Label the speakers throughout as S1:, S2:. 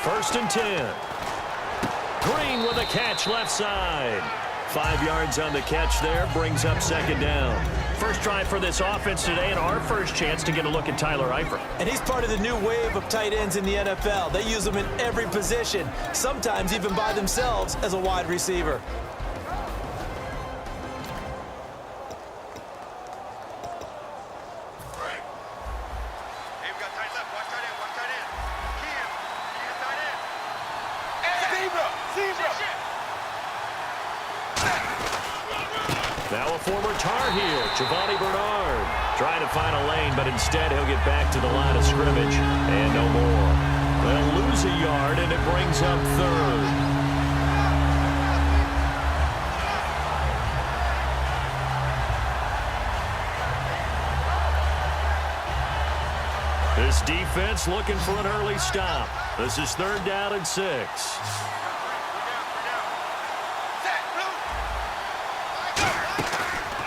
S1: First and 10. Green with a catch left side. 5 yards on the catch there, brings up second down. First drive for this offense today, and our first chance to get a look at Tyler Eifert.
S2: And he's part of the new wave of tight ends in the NFL. They use them in every position, sometimes even by themselves as a wide receiver.
S1: Now a former Tar Heel, Giovanni Bernard, trying to find a lane, but instead he'll get back to the line of scrimmage and no more. They'll lose a yard, and it brings up third. This defense looking for an early stop. This is 3rd down and 6.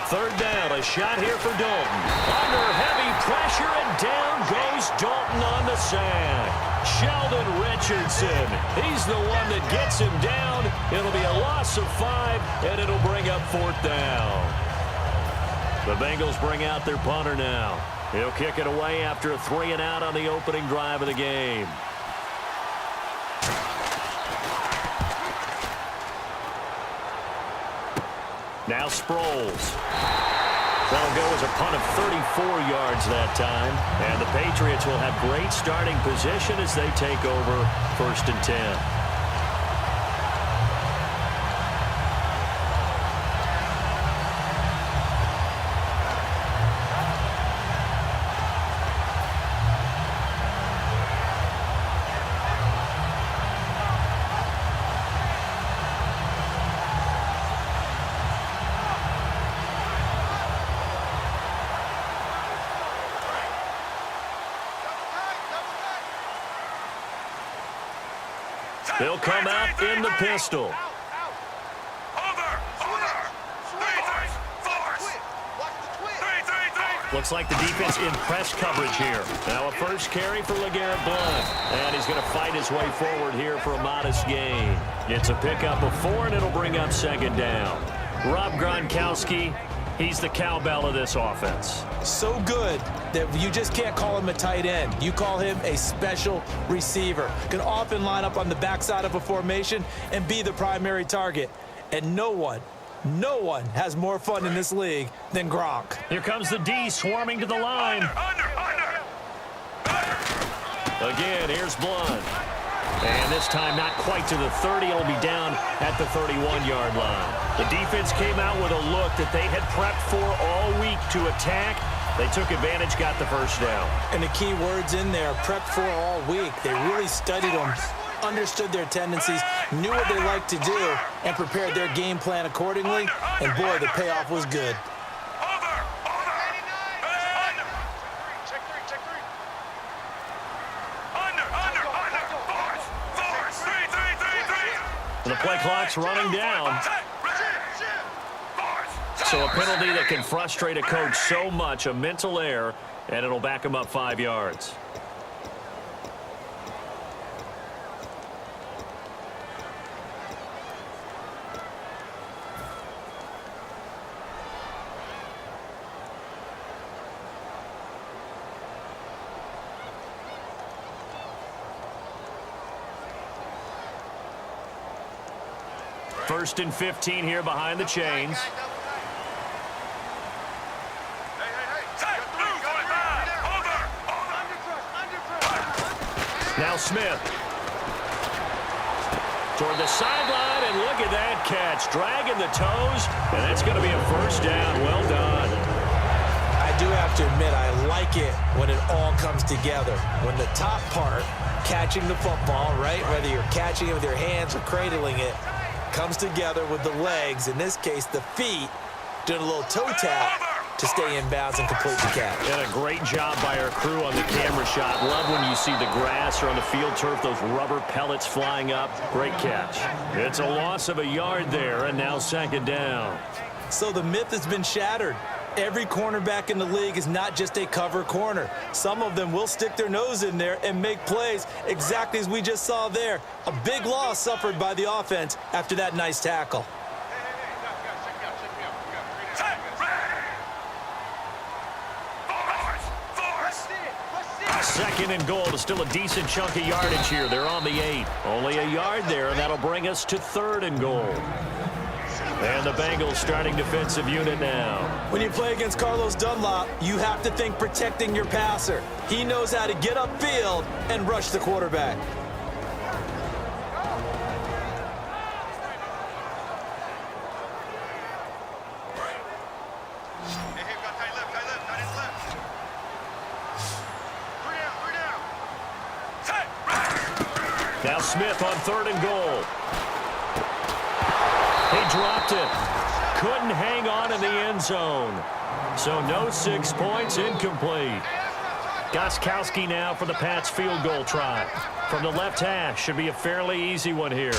S1: Third down, a shot here for Dalton. Under heavy pressure, and down goes Dalton on the sack. Sheldon Richardson, he's the one that gets him down. It'll be a loss of 5, and it'll bring up 4th down. The Bengals bring out their punter now. He'll kick it away after a 3-and-out on the opening drive of the game. Now Sproles. That'll go as a punt of 34 yards that time. And the Patriots will have great starting position as they take over 1st and 10. They'll come out in the pistol. Looks like the defense in press coverage here. Now a first carry for LeGarrette Blount. And he's going to fight his way forward here for a modest gain. It's a pickup of 4, and it'll bring up 2nd down. Rob Gronkowski, he's the cowbell of this offense.
S2: So good that you just can't call him a tight end. You call him a special receiver. Can often line up on the backside of a formation and be the primary target. And no one has more fun in this league than Gronk.
S1: Here comes the D swarming to the line. Again, here's Blount. And this time not quite to the 30. It'll be down at the 31-yard line. The defense came out with a look that they had prepped for all week to attack. They took advantage, got the first down.
S2: And the key words in there, prepped for all week. They really studied them, understood their tendencies, knew what they liked to do, and prepared their game plan accordingly. And boy, the payoff was good.
S1: The play clock's running down. So a penalty that can frustrate a coach so much, a mental error, and it'll back him up 5 yards. First and 15 here behind the chains. Now Smith. Toward the sideline, and look at that catch. Dragging the toes, and that's going to be a first down. Well done.
S2: I do have to admit, I like it when it all comes together. When the top part, catching the football, right, whether you're catching it with your hands or cradling it, comes together with the legs, in this case the feet, doing a little toe tap to stay in bounds and complete the catch.
S1: And a great job by our crew on the camera shot. Love when you see the grass or on the field turf, those rubber pellets flying up. Great catch. It's a loss of a yard there, and now 2nd down.
S2: So the myth has been shattered. Every cornerback in the league is not just a cover corner. Some of them will stick their nose in there and make plays exactly as we just saw there. A big loss suffered by the offense after that nice tackle.
S1: Second and goal is still a decent chunk of yardage here. They're on the 8. Only a yard there, and that'll bring us to third and goal. And the Bengals starting defensive unit now.
S2: When you play against Carlos Dunlop, you have to think protecting your passer. He knows how to get upfield and rush the quarterback.
S1: Now Smith on third and goal. He dropped it. Couldn't hang on in the end zone. So no 6 points, incomplete. Gostkowski now for the Pats field goal try. From the left hash, should be a fairly easy one here.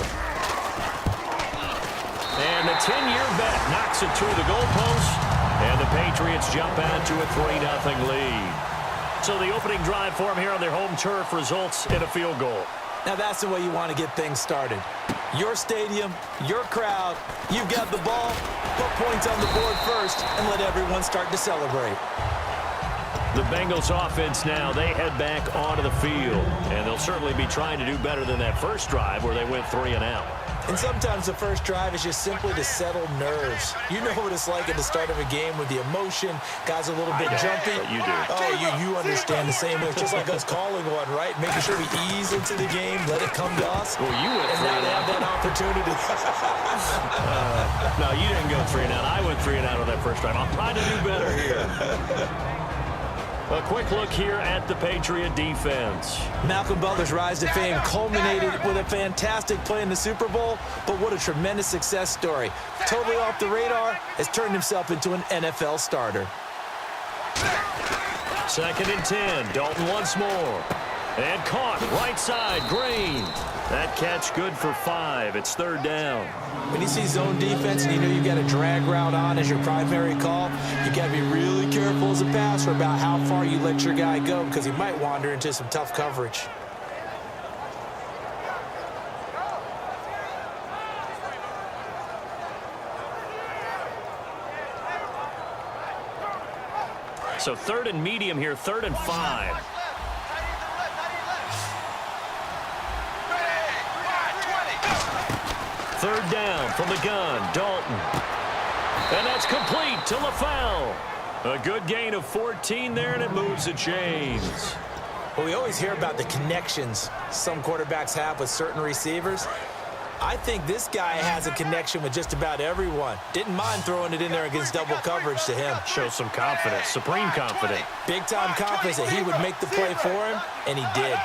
S1: And the 10-year vet knocks it through the goalpost. And the Patriots jump out to a 3-0 lead. So the opening drive for them here on their home turf results in a field goal.
S2: Now that's the way you want to get things started. Your stadium, your crowd, you've got the ball, put points on the board first, and let everyone start to celebrate.
S1: The Bengals offense now, they head back onto the field, and they'll certainly be trying to do better than that first drive where they went 3 and out.
S2: And sometimes the first drive is just simply to settle nerves. You know what it's like at the start of a game with the emotion. Guys are a little bit jumpy.
S1: You do.
S2: Oh, you understand the same way. It's just like us calling one, right? Making sure we ease into the game, let it come to us.
S1: Well, you went
S2: and now they have that opportunity.
S1: No, you didn't go 3 and out. I went 3 and out on that first drive. I'm trying to do better here. A quick look here at the Patriot defense.
S2: Malcolm Butler's rise to fame culminated with a fantastic play in the Super Bowl, but what a tremendous success story. Totally off the radar, has turned himself into an NFL starter.
S1: 2nd and 10. Dalton once more. And caught right side. Green. That catch good for 5. It's 3rd down.
S2: When you see zone defense and you know you've got a drag route on as your primary call, you got to be really careful as a passer about how far you let your guy go because he might wander into some tough coverage.
S1: So 3rd and medium here, 3rd and 5. Third down from the gun, Dalton. And that's complete to LaFell. A good gain of 14 there, and it moves the chains.
S2: Well, we always hear about the connections some quarterbacks have with certain receivers. I think this guy has a connection with just about everyone. Didn't mind throwing it in there against double coverage to him.
S1: Shows some confidence, supreme confidence.
S2: Big-time confidence that he would make the play for him, and he did.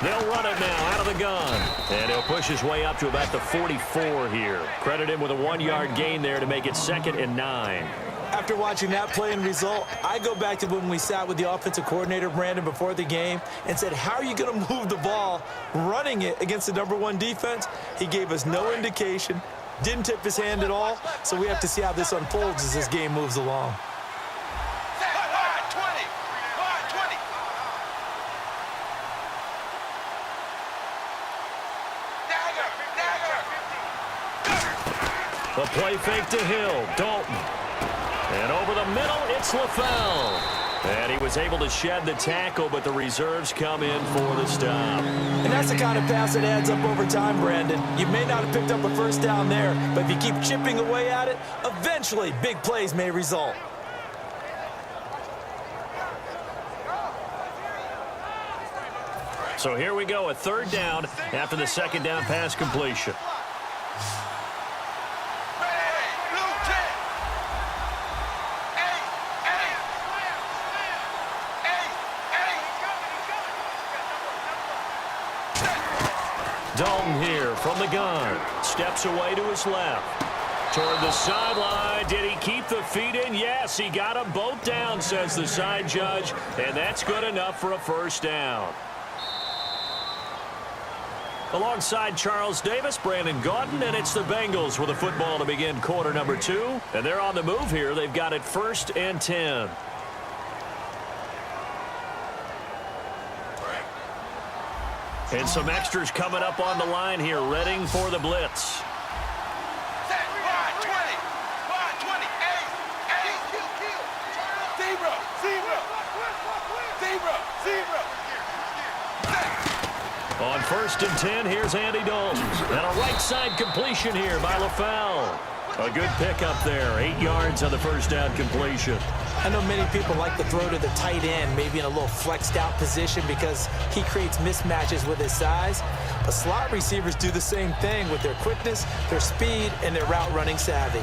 S1: They'll run it now out of the gun. And he'll push his way up to about the 44 here. Credit him with a 1-yard gain there to make it 2nd and 9.
S2: After watching that play and result, I go back to when we sat with the offensive coordinator, Brandon, before the game and said, how are you going to move the ball running it against the #1 defense? He gave us no indication, didn't tip his hand at all, so we have to see how this unfolds as this game moves along.
S1: The play fake to Hill, Dalton. And over the middle, it's LaFell. And he was able to shed the tackle, but the reserves come in for the stop.
S2: And that's the kind of pass that adds up over time, Brandon. You may not have picked up a first down there, but if you keep chipping away at it, eventually big plays may result.
S1: So here we go, a 3rd down after the 2nd down pass completion. Dalton here from the gun. Steps away to his left. Toward the sideline. Did he keep the feet in? Yes, he got them both down, says the side judge. And that's good enough for a 1st down. Alongside Charles Davis, Brandon Gaudin, and it's the Bengals with the football to begin quarter number 2. And they're on the move here. They've got it 1st and 10. And some extras coming up on the line here, readying for the blitz. On 1st and 10, here's Andy Dalton. And a right side completion here by LaFell. A good pickup there, 8 yards on the first down completion.
S2: I know many people like to throw to the tight end, maybe in a little flexed out position because he creates mismatches with his size. But slot receivers do the same thing with their quickness, their speed, and their route running savvy.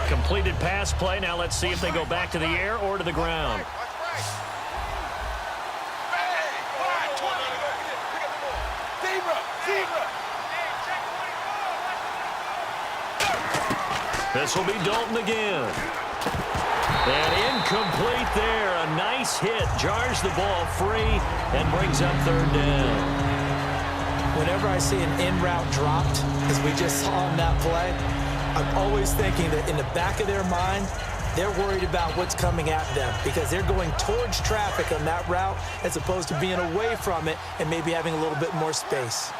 S1: Completed pass play. Now let's see if they go back to the air or to the ground. This will be Dalton again. And incomplete there. A nice hit. Jars the ball free and brings up 3rd down.
S2: Whenever I see an in-route dropped, as we just saw on that play, I'm always thinking that in the back of their mind, they're worried about what's coming at them because they're going towards traffic on that route as opposed to being away from it and maybe having a little bit more space.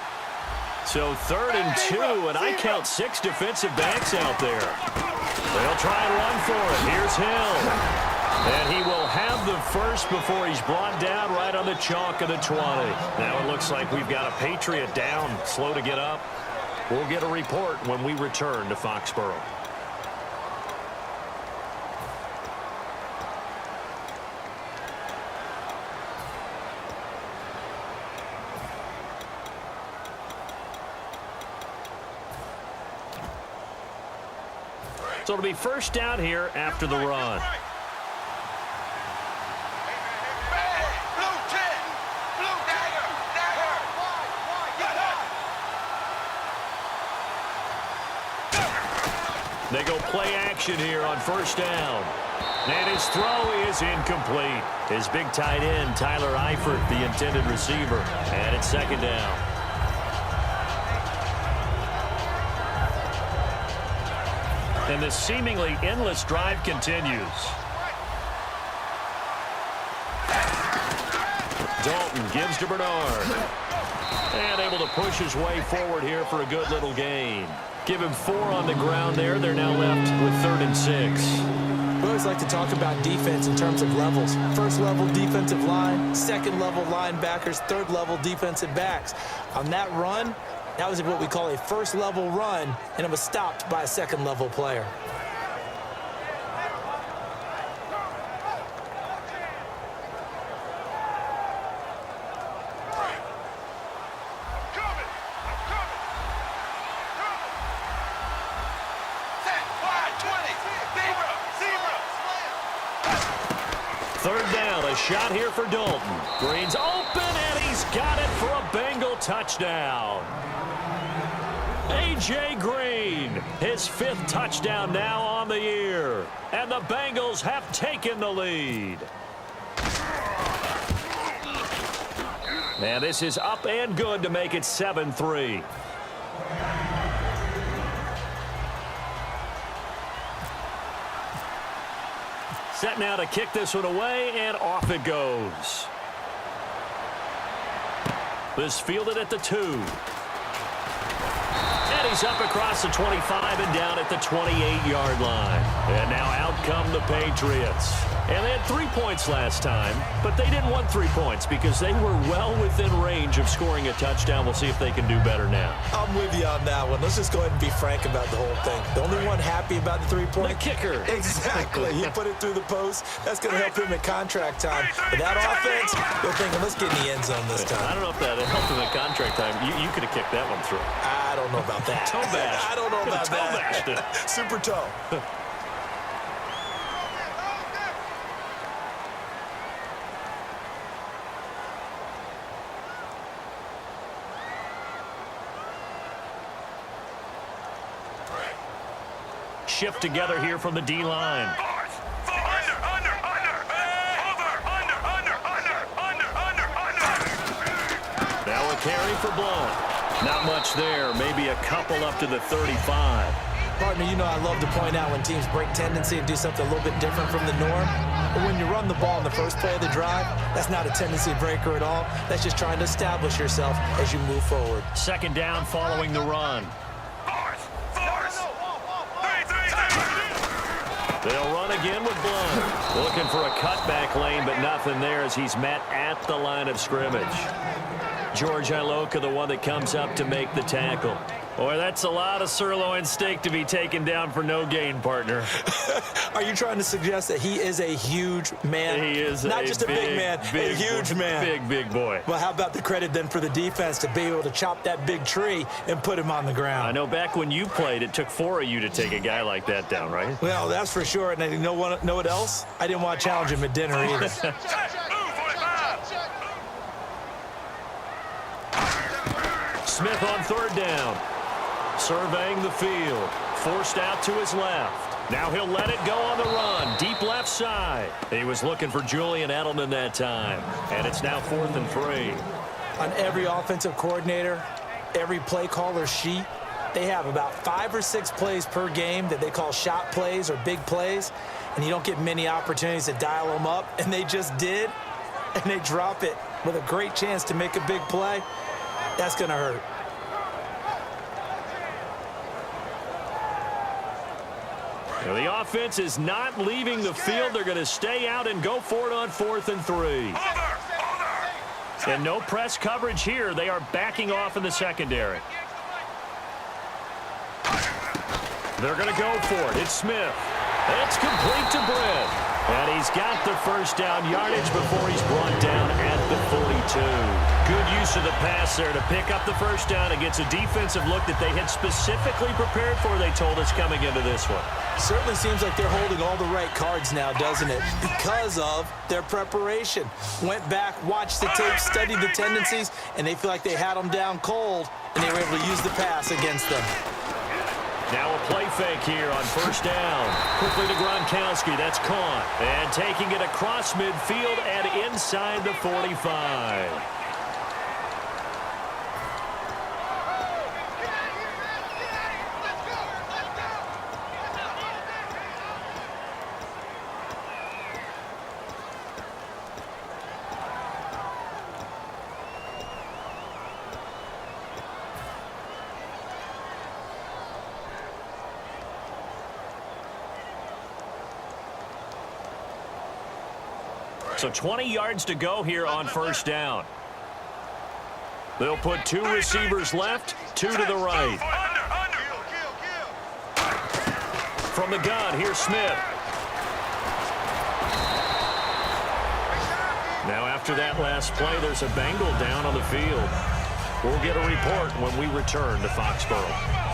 S1: So 3rd and 2, and I count 6 defensive backs out there. They'll try and run for it. Here's Hill. And he will have the first before he's brought down right on the chalk of the 20. Now it looks like we've got a Patriot down, slow to get up. We'll get a report when we return to Foxborough. So it'll be 1st down here after the run. They go play action here on 1st down. And his throw is incomplete. His big tight end, Tyler Eifert, the intended receiver. And it's 2nd down. And the seemingly endless drive continues. Dalton gives to Bernard. And able to push his way forward here for a good little gain. Give him 4 on the ground there. They're now left with 3rd and 6.
S2: We always like to talk about defense in terms of levels. 1st level defensive line, 2nd level linebackers, 3rd level defensive backs. On that run, that was what we call a 1st level run, and it was stopped by a 2nd level player.
S1: Shot here for Dalton. Green's open, and he's got it for a Bengal touchdown. A.J. Green, his 5th touchdown now on the year. And the Bengals have taken the lead. And this is up and good to make it 7-3. Set now to kick this one away, and off it goes. This fielded at the 2. And he's up across the 25 and down at the 28-yard line. And now out come the Patriots. And they had 3 points last time, but they didn't want 3 points because they were well within range of scoring a touchdown. We'll see if they can do better now.
S2: I'm with you on that one. Let's just go ahead and be frank about the whole thing. The only one happy about the 3-point?
S1: The kicker.
S2: Exactly. He put it through the post. That's going to help him at contract time. But that offense, they're thinking, let's get in the end zone this time.
S1: I don't know if that helped him at contract time. You could have kicked that one through.
S2: I don't know about that.
S1: Toe bash.
S2: I don't know about that.
S1: Toe bashed it.
S2: Super toe.
S1: shift together here from the D-line. Now a carry for Blount. Not much there. Maybe a couple up to the 35.
S2: Partner, you know I love to point out when teams break tendency and do something a little bit different from the norm. But when you run the ball in the first play of the drive, that's not a tendency breaker at all. That's just trying to establish yourself as you move forward.
S1: Second down following the run. They'll run again with Blount. Looking for a cutback lane, but nothing there as he's met at the line of scrimmage. George Iloka, the one that comes up to make the tackle. Boy, that's a lot of sirloin steak to be taken down for no gain, partner.
S2: Are you trying to suggest that he is a huge man?
S1: He is
S2: not just a big man, a huge man.
S1: Big boy.
S2: Well, how about the credit then for the defense to be able to chop that big tree and put him on the ground?
S1: I know back when you played, it took 4 of you to take a guy like that down, right?
S2: Well, that's for sure. And you know what else? I didn't want to challenge him at dinner either.
S1: Smith on third down. Surveying the field. Forced out to his left. Now he'll let it go on the run. Deep left side. He was looking for Julian Edelman that time. And it's now 4th and 3.
S2: On every offensive coordinator, every play caller sheet, they have about 5 or 6 plays per game that they call shot plays or big plays. And you don't get many opportunities to dial them up. And they just did. And they drop it with a great chance to make a big play. That's going to hurt.
S1: Now the offense is not leaving the field. They're going to stay out and go for it on 4th and 3. And no press coverage here. They are backing off in the secondary. They're going to go for it. It's Smith. It's complete to Britt. And he's got the first down yardage before he's brought down at the 42. Good use of the pass there to pick up the first down against a defensive look that they had specifically prepared for, they told us, coming into this one.
S2: Certainly seems like they're holding all the right cards now, doesn't it? Because of their preparation. Went back, watched the tape, studied the tendencies, and they feel like they had them down cold, and they were able to use the pass against them.
S1: Now a play fake here on first down. Quickly to Gronkowski. That's caught. And taking it across midfield and inside the 45. So 20 yards to go here on first down. They'll put 2 receivers left, 2 to the right. From the gun, here's Smith. Now after that last play, there's a Bengal down on the field. We'll get a report when we return to Foxborough.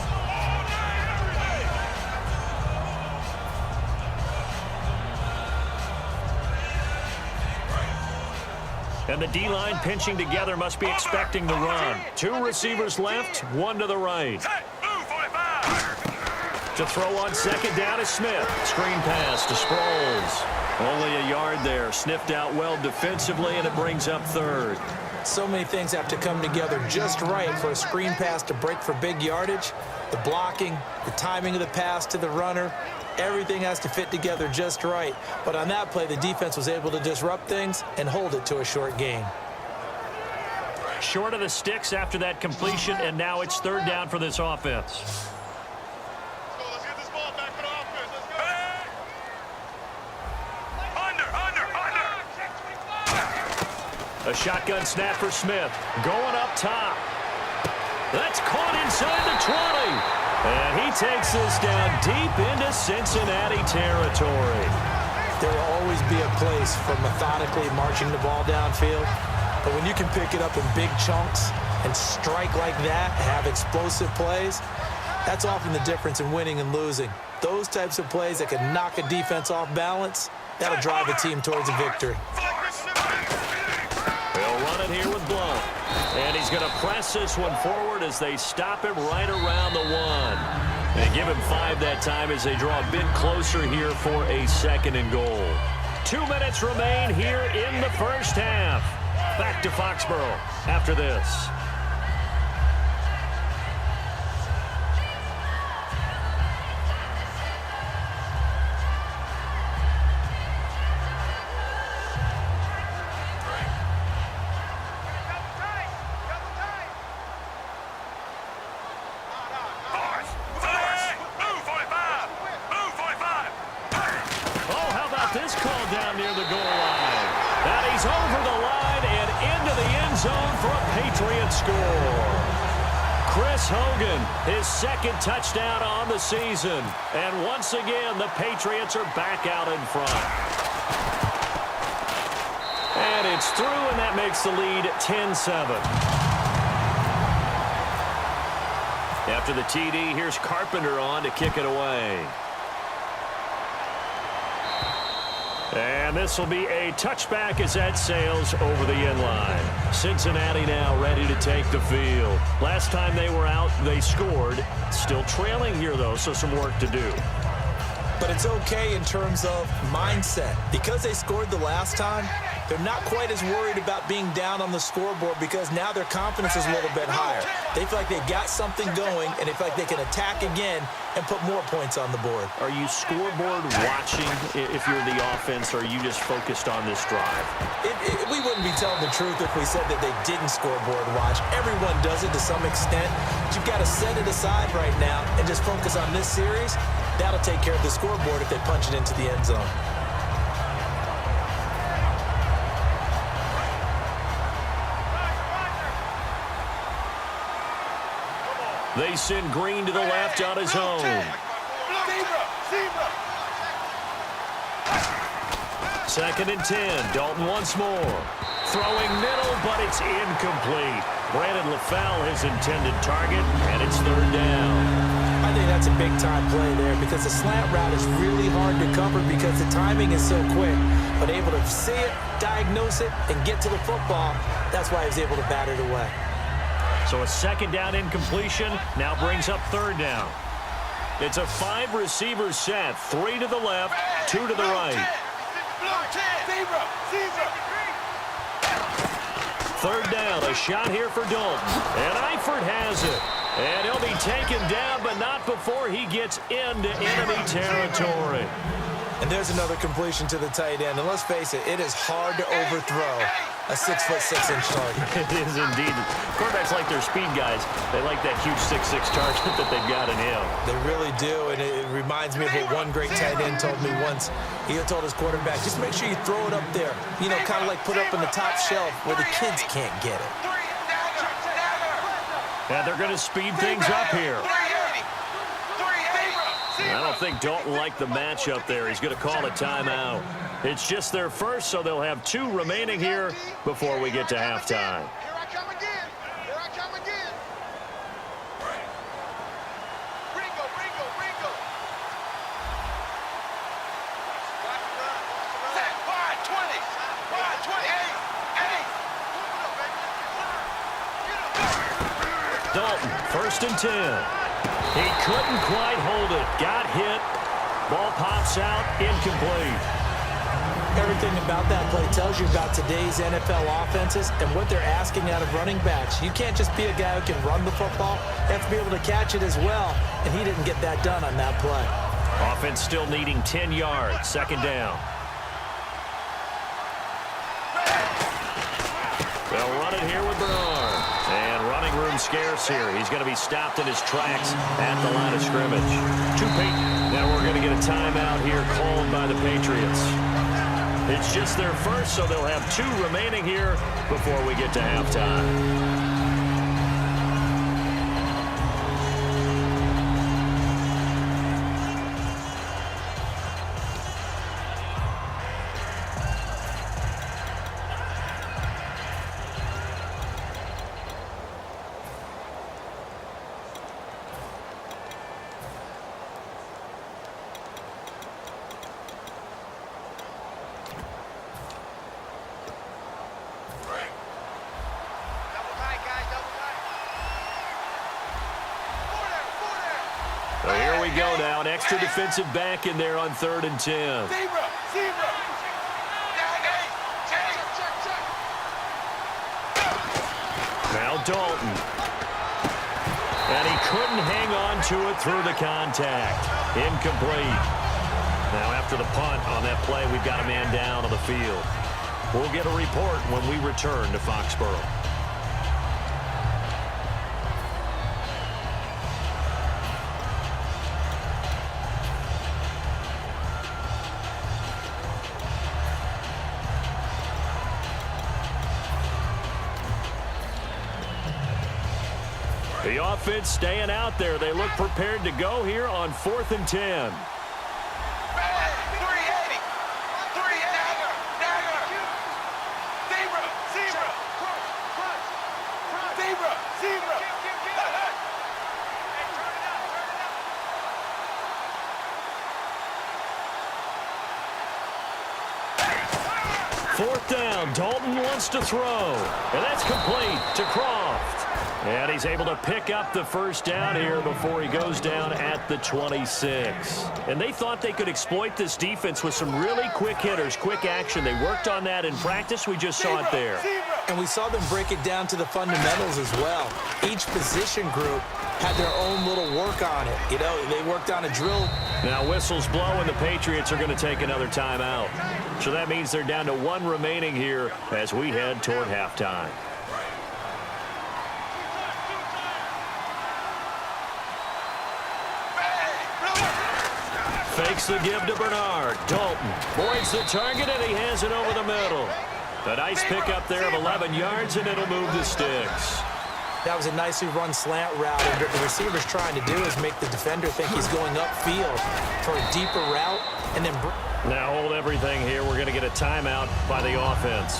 S1: And the D-line pinching together must be expecting the run. 2 receivers left, 1 to the right. To throw on second down is Smith. Screen pass to Sproles. Only a yard there. Sniffed out well defensively, and it brings up 3rd.
S2: So many things have to come together just right for a screen pass to break for big yardage. The blocking, the timing of the pass to the runner. Everything has to fit together just right. But on that play, the defense was able to disrupt things and hold it to a short gain.
S1: Short of the sticks after that completion, and now it's 3rd down for this offense.
S3: Let's get this ball back for the offense. Let's go.
S1: A shotgun snap for Smith. Going up top. That's caught inside the 20. And he takes this down deep into Cincinnati territory.
S2: There will always be a place for methodically marching the ball downfield. But when you can pick it up in big chunks and strike like that, have explosive plays, that's often the difference in winning and losing. Those types of plays that can knock a defense off balance, that'll drive a team towards a victory.
S1: They'll run it here with Blount. And he's going to press this one forward as they stop him right around the 1. They give him 5 that time as they draw a bit closer here for a 2nd and goal. 2 minutes remain here in the first half. Back to Foxborough after this. This call down near the goal line. And he's over the line and into the end zone for a Patriot score. Chris Hogan, his 2nd touchdown on the season. And once again, the Patriots are back out in front. And it's through, and that makes the lead 10-7. After the TD, here's Carpenter on to kick it away. And this will be a touchback as that sails over the end line. Cincinnati now ready to take the field. Last time they were out, they scored. Still trailing here, though, so some work to do.
S2: But it's okay in terms of mindset. Because they scored the last time, they're not quite as worried about being down on the scoreboard because now their confidence is a little bit higher. They feel like they got something going, and they feel like they can attack again and put more points on the board.
S1: Are you scoreboard watching if you're the offense, or are you just focused on this drive?
S2: We wouldn't be telling the truth if we said that they didn't scoreboard watch. Everyone does it to some extent. But you've got to set it aside right now and just focus on this series. That'll take care of the scoreboard if they punch it into the end zone.
S1: They send Green to the left on his own. Second and 10. Dalton once more. Throwing middle, but it's incomplete. Brandon LaFell, his intended target, and it's 3rd down.
S2: I think that's a big-time play there because the slant route is really hard to cover because the timing is so quick. But able to see it, diagnose it, and get to the football, that's why he was able to bat it away.
S1: So a 2nd down incompletion now brings up 3rd down. It's a 5-receiver set. 3 to the left, 2 to the right. 3rd down, a shot here for Dalton. And Eifert has it. And he'll be taken down, but not before he gets into enemy territory.
S2: And there's another completion to the tight end. And let's face it, it is hard to overthrow a 6'6" target.
S1: It is indeed. Quarterbacks like their speed guys. They like that huge 6'6" target that they've got in him.
S2: They really do, and it reminds me of what one great tight end told me once. He told his quarterback, just make sure you throw it up there. You know, kind of like put it up on the top shelf where the kids can't get it.
S1: And they're going to speed things up here. I don't think Dalton liked the matchup there. He's going to call a timeout. It's just their first, so they'll have 2 remaining here before we get to halftime.
S3: Here I come again. Here I come again. Ringo. Wide 20. Wide 20.
S1: Dalton, 1st and 10. He couldn't quite hold it. Got hit. Ball pops out. Incomplete.
S2: Everything about that play tells you about today's NFL offenses and what they're asking out of running backs. You can't just be a guy who can run the football. You have to be able to catch it as well, and he didn't get that done on that play.
S1: Offense still needing 10 yards. 2nd down. They'll run it here with Bernard. And running room scarce here. He's going to be stopped in his tracks at the line of scrimmage. Now we're going to get a timeout here called by the Patriots. It's just their first, so they'll have 2 remaining here before we get to halftime. So here we go now. An extra defensive back in there on 3rd and 10. Now Dalton. And he couldn't hang on to it through the contact. Incomplete. Now after the punt on that play, we've got a man down on the field. We'll get a report when we return to Foxborough. The offense staying out there. They look prepared to go here on 4th and 10. Fourth down. Dalton wants to throw. And that's complete to Croft. And he's able to pick up the first down here before he goes down at the 26. And they thought they could exploit this defense with some really quick hitters, quick action. They worked on that in practice. We just saw it there.
S2: And we saw them break it down to the fundamentals as well. Each position group had their own little work on it. You know, they worked on a drill.
S1: Now whistles blow and the Patriots are going to take another timeout. So that means they're down to 1 remaining here as we head toward halftime. Fakes the give to Bernard. Dalton voids the target, and he has it over the middle. A nice pickup there of 11 yards, and it'll move the sticks.
S2: That was a nicely run slant route, and what the receiver's trying to do is make the defender think he's going upfield for a deeper route, and then...
S1: Now hold everything here. We're going to get a timeout by the offense.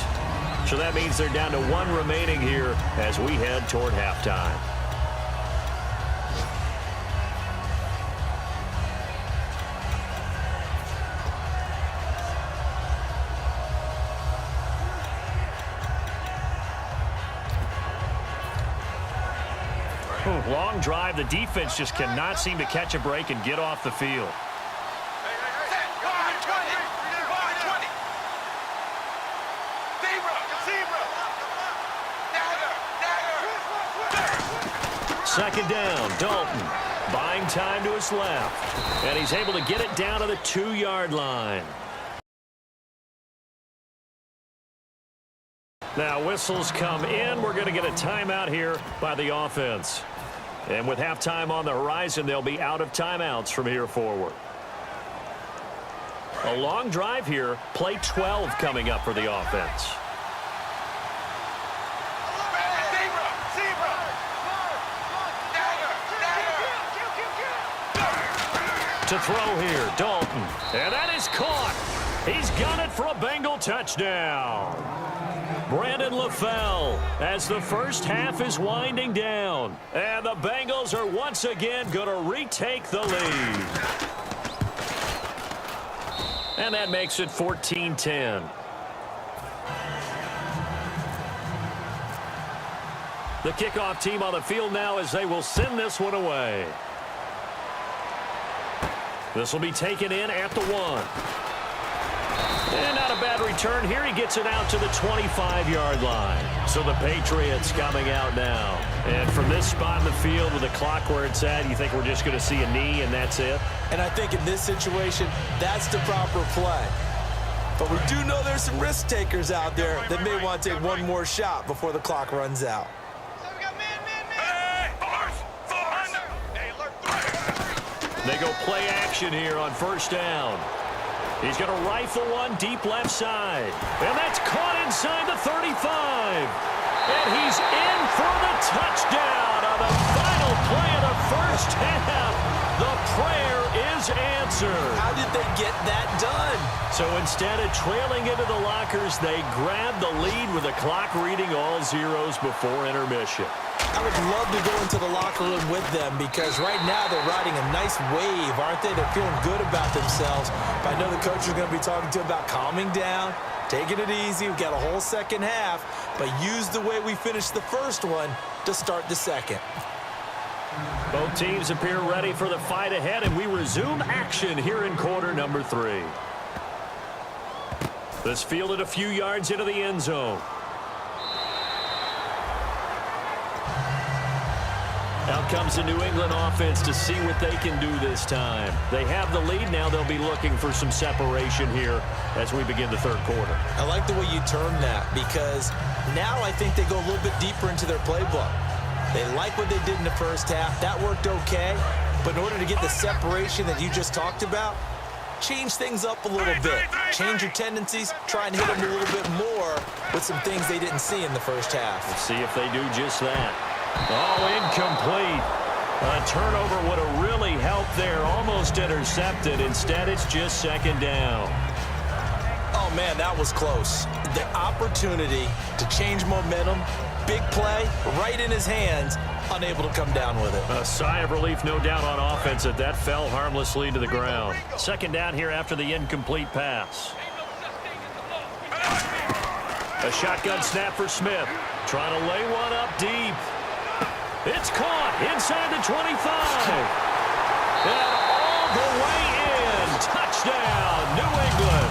S1: So that means they're down to 1 remaining here as we head toward halftime. Long drive. The defense just cannot seem to catch a break and get off the field. Second down, Dalton buying time to his left, and he's able to get it down to the 2-yard line. Now whistles come in. We're going to get a timeout here by the offense. And with halftime on the horizon, they'll be out of timeouts from here forward. A long drive here. Play 12 coming up for the offense. To throw here, Dalton. And that is caught. He's got it for a Bengal touchdown. Brandon LaFell as the first half is winding down. And the Bengals are once again going to retake the lead. And that makes it 14-10. The kickoff team on the field now as they will send this one away. This will be taken in at the 1. And not a bad return here. He gets it out to the 25-yard line. So the Patriots coming out now. And from this spot in the field with the clock where it's at, you think we're just going to see a knee and that's it?
S2: And I think in this situation, that's the proper play. But we do know there's some risk takers out there that may want to take one more shot before the clock runs out.
S1: They go play action here on first down. He's going to rifle one deep left side. And that's caught inside the 35. And he's in for the touchdown on the final play of the first half. The prayer is answered.
S2: How did they get that done?
S1: So instead of trailing into the lockers, they grabbed the lead with the clock reading all zeros before intermission.
S2: I would love to go into the locker room with them because right now they're riding a nice wave, aren't they? They're feeling good about themselves. But I know the coach is going to be talking to them about calming down, taking it easy. We've got a whole second half, but use the way we finished the first one to start the second.
S1: Both teams appear ready for the fight ahead, and we resume action here in quarter number 3. This fielded a few yards into the end zone. Out comes the New England offense to see what they can do this time. They have the lead. Now they'll be looking for some separation here as we begin the third quarter.
S2: I like the way you termed that, because now I think they go a little bit deeper into their playbook. They like what they did in the first half. That worked okay. But in order to get the separation that you just talked about, change things up a little bit. Change your tendencies. Try and hit them a little bit more with some things they didn't see in the first half.
S1: Let's see if they do just that. Oh, incomplete. A turnover would have really helped there. Almost intercepted. Instead, it's just second down.
S2: Oh, man, that was close. The opportunity to change momentum, big play, right in his hands, unable to come down with it.
S1: A sigh of relief, no doubt, on offense that fell harmlessly to the ground. Second down here after the incomplete pass. A shotgun snap for Smith. Trying to lay one up deep. It's caught inside the 25. And all the way in. Touchdown, New England.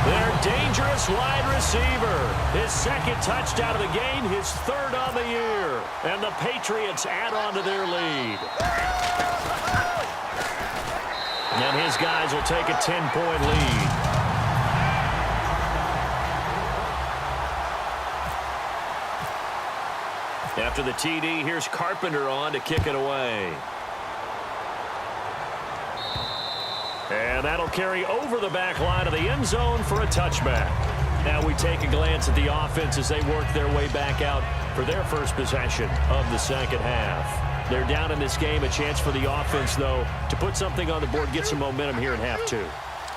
S1: Their dangerous wide receiver. His second touchdown of the game, his third on the year. And the Patriots add on to their lead. And his guys will take a 10-point lead. After the TD, here's Carpenter on to kick it away. And that'll carry over the back line of the end zone for a touchback. Now we take a glance at the offense as they work their way back out for their first possession of the second half. They're down in this game. A chance for the offense, though, to put something on the board, get some momentum here in half 2.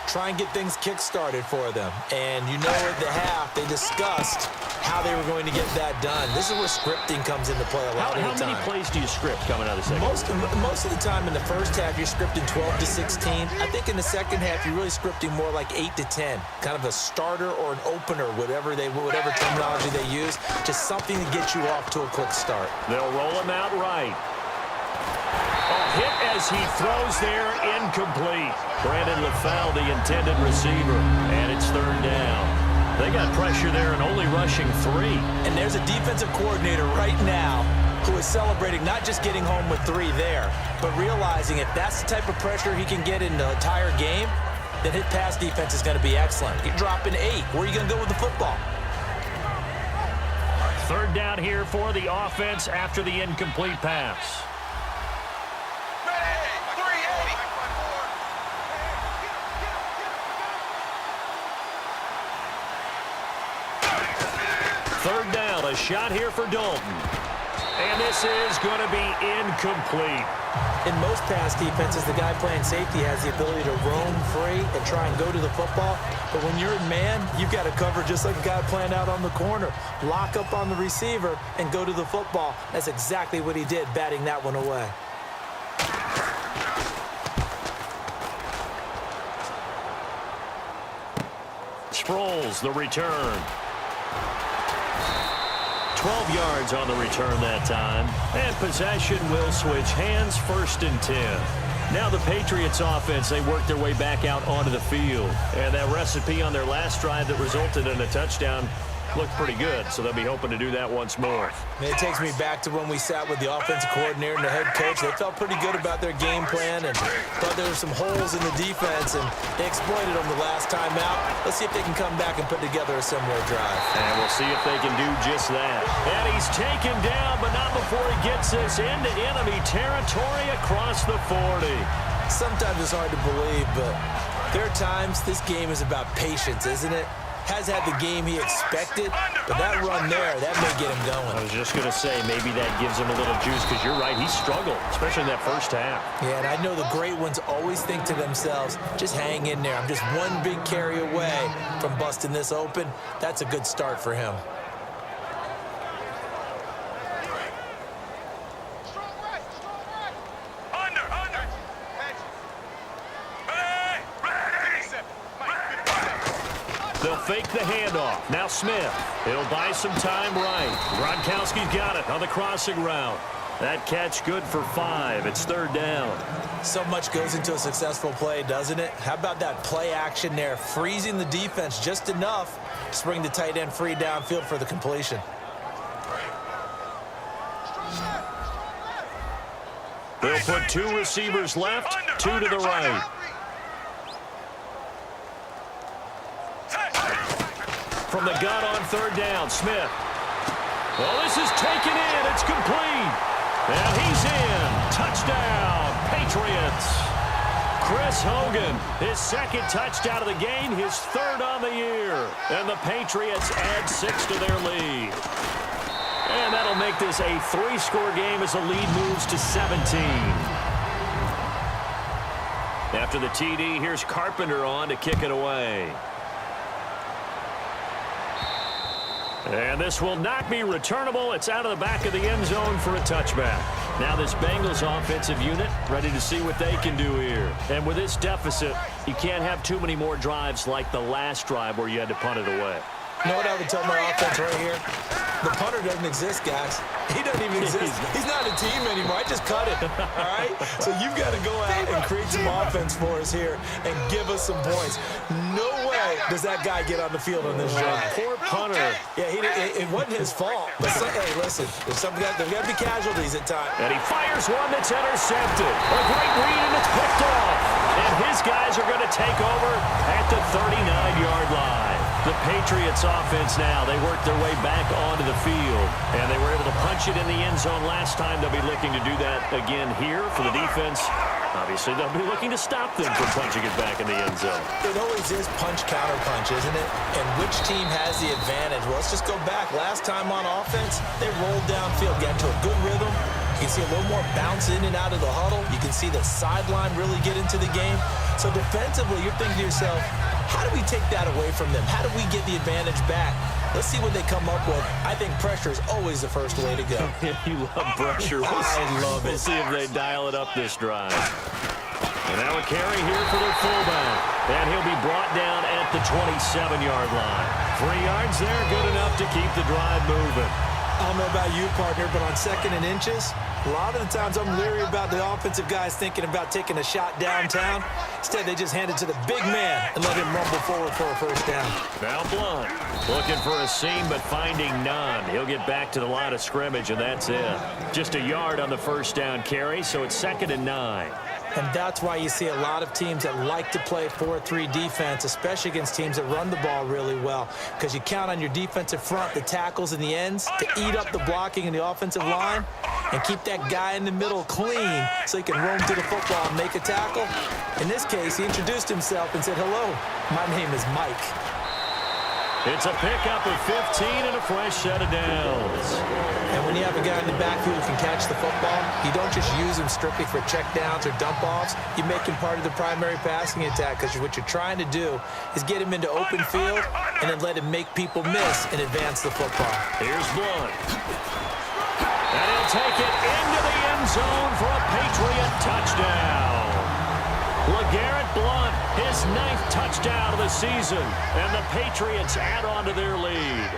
S2: Try and get things kick-started for them. And you know at the half, they discussed how they were going to get that done. This is where scripting comes into play a lot of the time.
S1: How many plays do you script coming out of the second?
S2: Most of the time in the first half, you're scripting 12 to 16. I think in the second half, you're really scripting more like 8 to 10. Kind of a starter or an opener, whatever terminology they use. Just something to get you off to a quick start.
S1: They'll roll him out right. A hit as he throws there, incomplete. Brandon LaFell, the intended receiver, and it's third down. They got pressure there and only rushing 3.
S2: And there's a defensive coordinator right now who is celebrating not just getting home with 3 there, but realizing if that's the type of pressure he can get in the entire game, then his pass defense is going to be excellent. You're dropping 8. Where are you going to go with the football?
S1: Third down here for the offense after the incomplete pass. Third down, a shot here for Dalton. And this is going to be incomplete.
S2: In most pass defenses, the guy playing safety has the ability to roam free and try and go to the football. But when you're in man, you've got to cover just like a guy playing out on the corner. Lock up on the receiver and go to the football. That's exactly what he did, batting that one away.
S1: Sproles, the return. 12 yards on the return that time. And possession will switch hands, 1st and 10. Now the Patriots offense, they work their way back out onto the field. And that recipe on their last drive that resulted in a touchdown looked pretty good, so they'll be hoping to do that once more.
S2: And it takes me back to when we sat with the offensive coordinator and the head coach. They felt pretty good about their game plan and thought there were some holes in the defense, and they exploited them the last time out. Let's see if they can come back and put together a similar drive.
S1: And we'll see if they can do just that. And he's taken down, but not before he gets this into enemy territory across the 40.
S2: Sometimes it's hard to believe, but there are times this game is about patience, isn't it? Has had the game he expected, but that run there, that may get him going.
S1: I was just going to say, maybe that gives him a little juice, because you're right, he struggled, especially in that first half.
S2: Yeah, and I know the great ones always think to themselves, just hang in there. I'm just one big carry away from busting this open. That's a good start for him.
S1: They'll fake the handoff. Now Smith. He'll buy some time right. Gronkowski's got it on the crossing route. That catch good for 5. It's 3rd down.
S2: So much goes into a successful play, doesn't it? How about that play action there, freezing the defense just enough to bring the tight end free downfield for the completion.
S1: They'll put 2 receivers left, 2 to the right. From the gun on 3rd down, Smith. Well, this is taken in. It's complete. And he's in. Touchdown, Patriots. Chris Hogan, his 2nd touchdown of the game, his 3rd on the year. And the Patriots add 6 to their lead. And that'll make this a 3-score game as the lead moves to 17. After the TD, here's Carpenter on to kick it away. And this will not be returnable. It's out of the back of the end zone for a touchback. Now this Bengals offensive unit ready to see what they can do here. And with this deficit, you can't have too many more drives like the last drive where you had to punt it away.
S2: You know what I would tell my offense right here? The punter doesn't exist, guys. He doesn't even exist. He's not a team anymore. I just cut it, all right? So you've got to go out and create some offense for us here and give us some points. No way does that guy get on the field on this drive.
S1: Poor punter.
S2: Yeah, it wasn't his fault. But hey, listen, there's got to be casualties at times.
S1: And he fires one that's intercepted. A great read, and it's picked off. And his guys are going to take over at the 39-yard line. The Patriots offense now, they worked their way back onto the field, and they were able to punch it in the end zone last time. They'll be looking to do that again here for the defense. Obviously, they'll be looking to stop them from punching it back in the end zone.
S2: It always is punch-counter-punch, isn't it? And which team has the advantage? Well, let's just go back. Last time on offense, they rolled downfield, got into a good rhythm. You can see a little more bounce in and out of the huddle. You can see the sideline really get into the game. So defensively, you're thinking to yourself, how do we take that away from them? How do we get the advantage back? Let's see what they come up with. I think pressure is always the first way to go.
S1: You love pressure.
S2: I love it.
S1: We'll see if they dial it up this drive. And now a carry here for their fullback. And he'll be brought down at the 27-yard line. 3 yards there, good enough to keep the drive moving.
S2: I don't know about you, partner, but on 2nd and inches, a lot of the times I'm leery about the offensive guys thinking about taking a shot downtown. Instead, they just hand it to the big man and let him rumble forward for a 1st down.
S1: Now Blunt looking for a seam but finding none. He'll get back to the line of scrimmage, and that's it. Just a yard on the 1st down carry, so it's 2nd and 9.
S2: And that's why you see a lot of teams that like to play 4-3 defense, especially against teams that run the ball really well, because you count on your defensive front, the tackles and the ends, to eat up the blocking in the offensive line and keep that guy in the middle clean so he can roam to the football and make a tackle. In this case, he introduced himself and said, "Hello, my name is Mike."
S1: It's a pickup of 15 and a fresh set of downs.
S2: And when you have a guy in the backfield who can catch the football, you don't just use him strictly for check downs or dump offs. You make him part of the primary passing attack, because what you're trying to do is get him into open field and then let him make people miss and advance the football.
S1: Here's Blunt. And he'll take it into the end zone for a Patriot touchdown. LeGarrette Blunt, his 9th touchdown of the season, and the Patriots add on to their lead.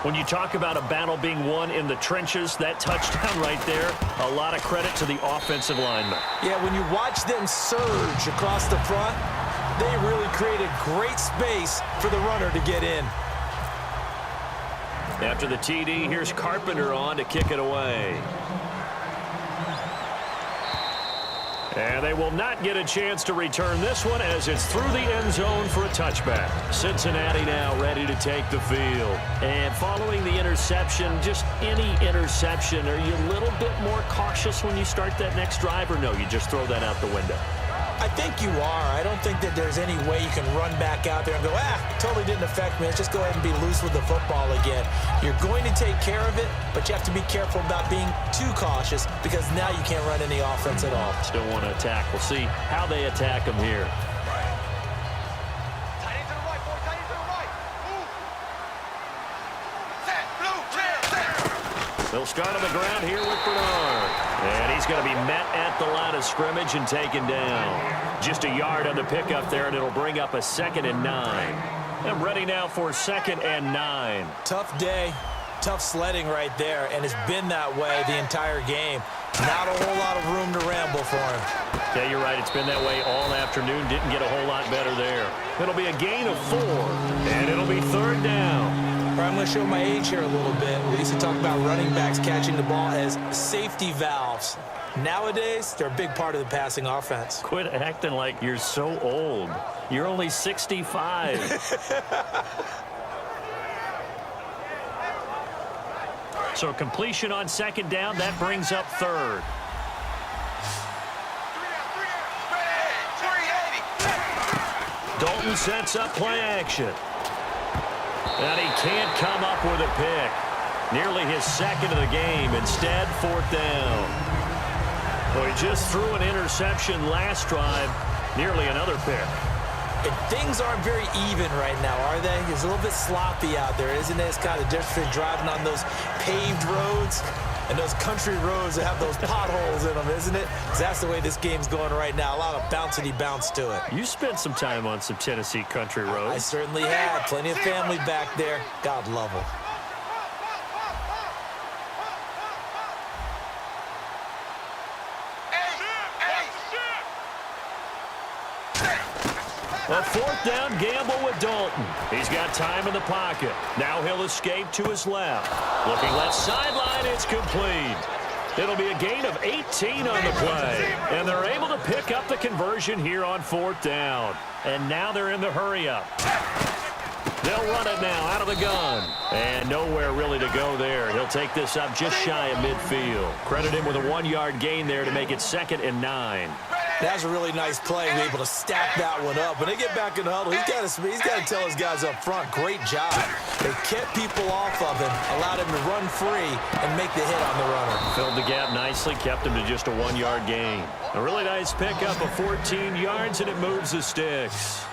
S1: When you talk about a battle being won in the trenches, that touchdown right there, a lot of credit to the offensive linemen.
S2: Yeah, when you watch them surge across the front, they really created great space for the runner to get in.
S1: After the TD, here's Carpenter on to kick it away. And they will not get a chance to return this one as it's through the end zone for a touchback. Cincinnati now ready to take the field. And following the interception, just any interception, are you a little bit more cautious when you start that next drive, or no, you just throw that out the window?
S2: I think you are. I don't think that there's any way you can run back out there and go, totally didn't affect me. Let's just go ahead and be loose with the football again. You're going to take care of it, but you have to be careful about being too cautious, because now you can't run any offense at all.
S1: Still want to attack. We'll see how they attack them here.
S3: Tight end to the right, boy. Tight end to the right. Move. Set. Blue. Clear. Set.
S1: They'll start on the ground here with Bernard. And he's going to be met at the line of scrimmage and taken down. Just a yard on the pickup there, and it'll bring up a 2nd and 9. I'm ready now for 2nd and 9.
S2: Tough day. Tough sledding right there, and it's been that way the entire game. Not a whole lot of room to ramble for him.
S1: Yeah, you're right. It's been that way all afternoon. Didn't get a whole lot better there. It'll be a gain of 4, and it'll be 3rd down.
S2: All right, I'm going to show my age here a little bit. We used to talk about running backs catching the ball as safety valves. Nowadays, they're a big part of the passing offense.
S1: Quit acting like you're so old. You're only 65. So completion on 2nd down, that brings up 3rd. Dalton sets up play action. And he can't come up with a pick. Nearly his 2nd of the game. Instead, 4th down. Well, he just threw an interception last drive. Nearly another pick.
S2: And things aren't very even right now, are they? It's a little bit sloppy out there, isn't it? It's kind of different between driving on those paved roads and those country roads that have those potholes in them, isn't it? 'Cause that's the way this game's going right now. A lot of bouncy-bounce to it.
S1: You spent some time on some Tennessee country roads.
S2: I certainly have. Plenty of family back there. God love them.
S1: A 4th down gamble with Dalton. He's got time in the pocket. Now he'll escape to his left. Looking left sideline, it's complete. It'll be a gain of 18 on the play. And they're able to pick up the conversion here on 4th down. And now they're in the hurry-up. They'll run it now out of the gun. And nowhere really to go there. He'll take this up just shy of midfield. Credit him with a 1-yard gain there to make it 2nd and 9.
S2: That's a really nice play. We're able to stack that one up. When they get back in the huddle, he's got to tell his guys up front, great job. They kept people off of him, allowed him to run free and make the hit on the runner.
S1: Filled the gap nicely, kept him to just a 1-yard gain. A really nice pickup of 14 yards, and it moves the sticks.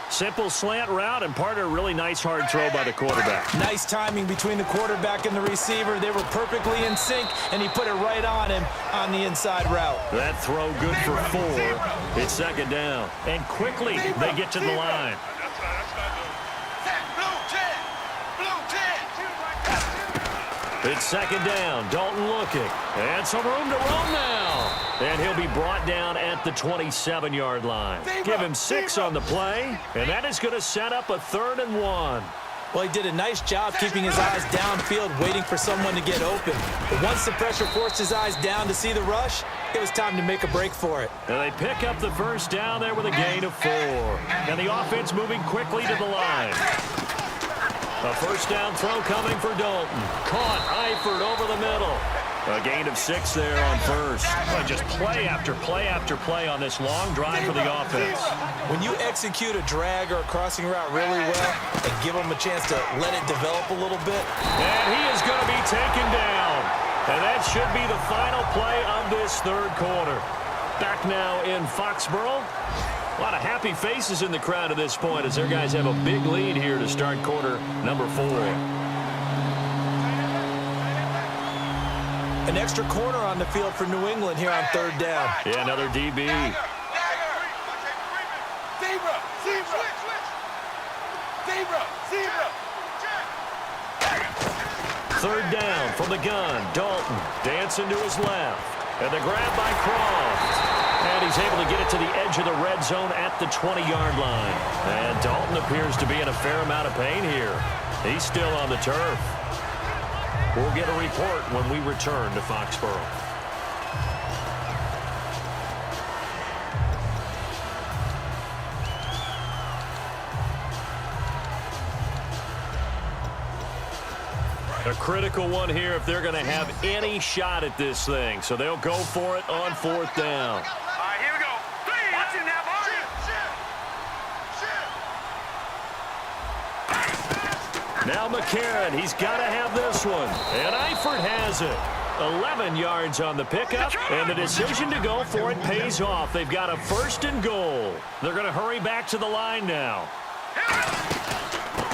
S1: Simple slant route and part of a really nice hard throw by the quarterback.
S2: Nice timing between the quarterback and the receiver. They were perfectly in sync, and he put it right on him on the inside route.
S1: That throw good for 4. It's 2nd down. And quickly they get to the line. It's 2nd down. Dalton looking. And some room to roam now. And he'll be brought down at the 27-yard line. Give him 6 on the play. And that is going to set up a 3rd and 1.
S2: Well, he did a nice job keeping his eyes downfield, waiting for someone to get open. But once the pressure forced his eyes down to see the rush, it was time to make a break for it.
S1: And they pick up the 1st down there with a gain of 4. And the offense moving quickly to the line. A 1st down throw coming for Dalton. Caught Eifert over the middle. A gain of 6 there on 1st. Well, just play after play after play on this long drive for the offense.
S2: When you execute a drag or a crossing route really well and give them a chance to let it develop a little bit.
S1: And he is going to be taken down. And that should be the final play of this 3rd quarter. Back now in Foxborough. A lot of happy faces in the crowd at this point as their guys have a big lead here to start quarter number 4.
S2: An extra corner on the field for New England here on 3rd down.
S1: Yeah, another DB. Third down from the gun. Dalton dancing to his left. And the grab by Croft. And he's able to get it to the edge of the red zone at the 20-yard line. And Dalton appears to be in a fair amount of pain here. He's still on the turf. We'll get a report when we return to Foxborough. A critical one here if they're going to have any shot at this thing. So they'll go for it on 4th down.
S3: All right, here we go. Watch it now, boy.
S1: Now McCarron, he's got to have this one. And Eifert has it. 11 yards on the pickup, and the decision to go for it pays off. They've got a 1st and goal. They're going to hurry back to the line now.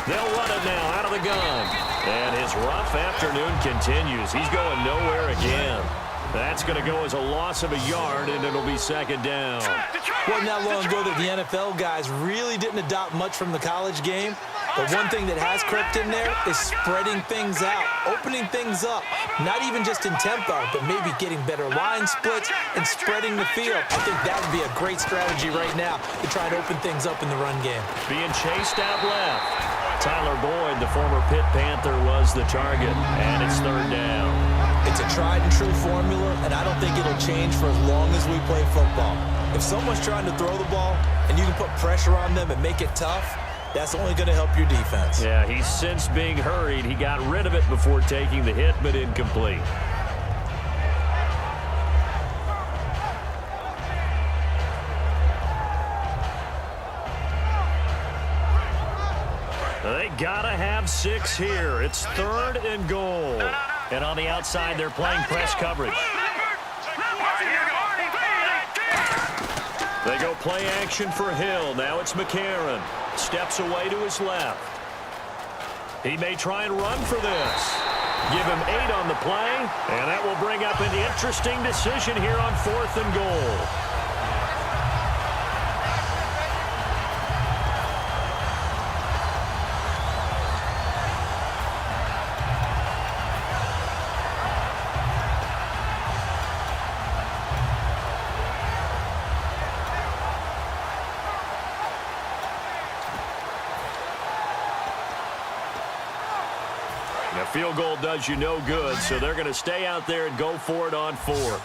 S1: They'll run it now out of the gun. And his rough afternoon continues. He's going nowhere again. That's going to go as a loss of a yard, and it'll be 2nd down.
S2: Wasn't that long ago that the NFL guys really didn't adopt much from the college game? But one thing that has crept in there is spreading things out, opening things up, not even just in tempo, but maybe getting better line splits and spreading the field. I think that would be a great strategy right now to try and open things up in the run game.
S1: Being chased out left. Tyler Boyd, the former Pitt Panther, was the target, and it's third down.
S2: It's a tried-and-true formula, and I don't think it'll change for as long as we play football. If someone's trying to throw the ball and you can put pressure on them and make it tough, that's only going to help your defense.
S1: Yeah, he's since being hurried. He got rid of it before taking the hit, but incomplete. They gotta have 6 here. It's 3rd and goal. And on the outside, they're playing press coverage. They go play action for Hill. Now it's McCarron. Steps away to his left. He may try and run for this. Give him 8 on the play, and that will bring up an interesting decision here on 4th and goal. Now, field goal does you no good, so they're going to stay out there and go for it on 4th.